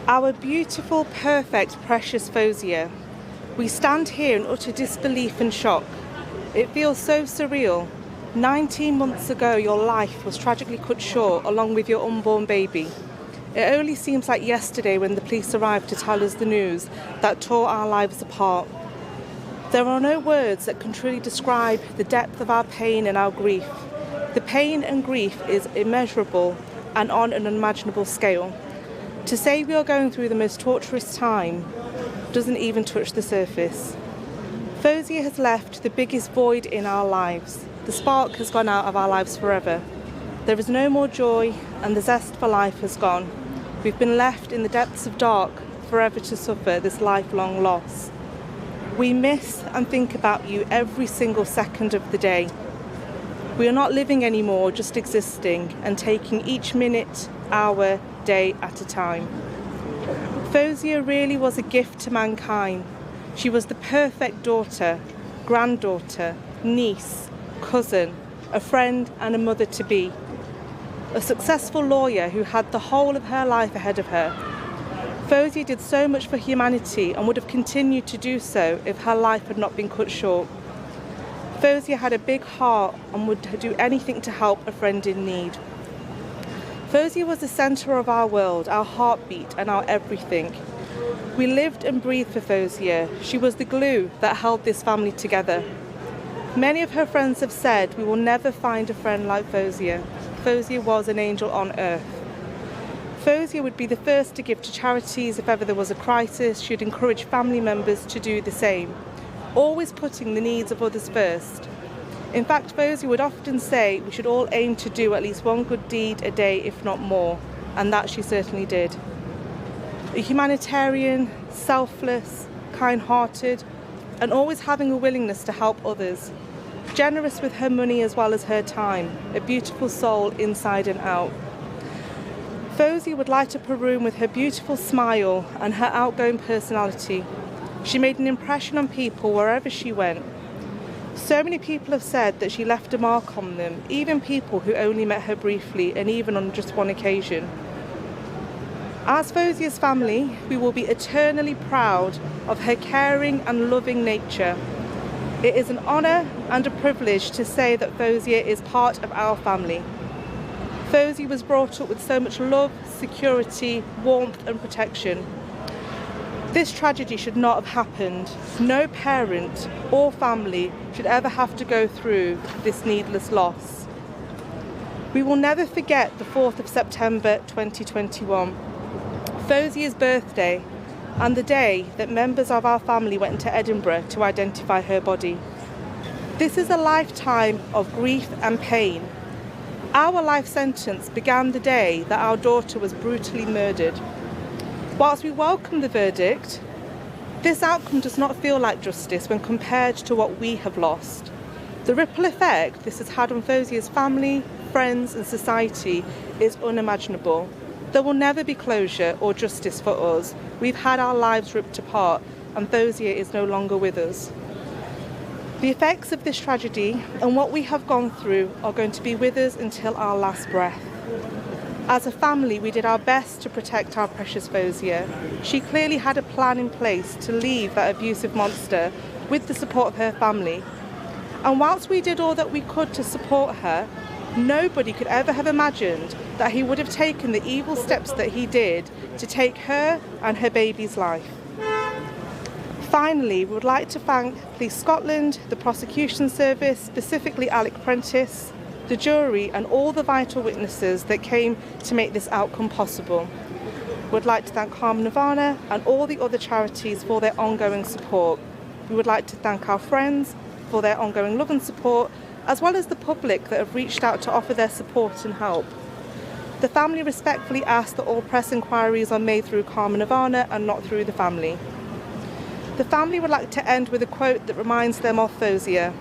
Our beautiful, perfect, precious Fawziyah. We stand here in utter disbelief and shock. It feels so surreal. 19 months ago, your life was tragically cut short along with your unborn baby. It only seems like yesterday when the police arrived to tell us the news that tore our lives apart. There are no words that can truly describe the depth of our pain and our grief. The pain and grief is immeasurable and on an unimaginable scale. To say we are going through the most torturous time doesn't even touch the surface. Fawziyah has left the biggest void in our lives. The spark has gone out of our lives forever. There is no more joy and the zest for life has gone. We've been left in the depths of dark forever to suffer this lifelong loss. We miss and think about you every single second of the day. We are not living anymore, just existing and taking each minute, hour, day at a time. Fawziyah really was a gift to mankind. She was the perfect daughter, granddaughter, niece, cousin, a friend and a mother-to-be. A successful lawyer who had the whole of her life ahead of her. Fawziyah did so much for humanity and would have continued to do so if her life had not been cut short. Fawziyah had a big heart and would do anything to help a friend in need. Fawziyah was the centre of our world, our heartbeat and our everything. We lived and breathed for Fawziyah. She was the glue that held this family together. Many of her friends have said we will never find a friend like Fawziyah. Fawziyah was an angel on earth. Fawziyah would be the first to give to charities if ever there was a crisis. She would encourage family members to do the same, always putting the needs of others first. In fact, Fawziyah would often say we should all aim to do at least one good deed a day, if not more, and that she certainly did. A humanitarian, selfless, kind-hearted, and always having a willingness to help others. Generous with her money as well as her time, a beautiful soul inside and out. Fawziyah would light up a room with her beautiful smile and her outgoing personality. She made an impression on people wherever she went. So many people have said that she left a mark on them, even people who only met her briefly and even on just one occasion. As Fawziyah's family, we will be eternally proud of her caring and loving nature. It is an honour and a privilege to say that Fawziyah is part of our family. Fawziyah was brought up with so much love, security, warmth and protection. This tragedy should not have happened. No parent or family should ever have to go through this needless loss. We will never forget the 4th of September 2021, Fawziyah's birthday, and the day that members of our family went to Edinburgh to identify her body. This is a lifetime of grief and pain. Our life sentence began the day that our daughter was brutally murdered. Whilst we welcome the verdict, this outcome does not feel like justice when compared to what we have lost. The ripple effect this has had on Fawziyah's family, friends and society is unimaginable. There will never be closure or justice for us. We've had our lives ripped apart and Fawziyah is no longer with us. The effects of this tragedy and what we have gone through are going to be with us until our last breath. As a family, we did our best to protect our precious Fawziyah. She clearly had a plan in place to leave that abusive monster with the support of her family. And whilst we did all that we could to support her, nobody could ever have imagined that he would have taken the evil steps that he did to take her and her baby's life. Finally, we would like to thank Police Scotland, the Prosecution Service, specifically Alec Prentice, the jury and all the vital witnesses that came to make this outcome possible. We would like to thank Carmen Nirvana and all the other charities for their ongoing support. We would like to thank our friends for their ongoing love and support, as well as the public that have reached out to offer their support and help. The family respectfully ask that all press inquiries are made through Carmen Nirvana and not through the family. The family would like to end with a quote that reminds them of Fawziyah.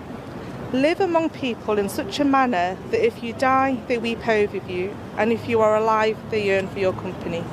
Live among people in such a manner that if you die, they weep over you, and if you are alive, they yearn for your company.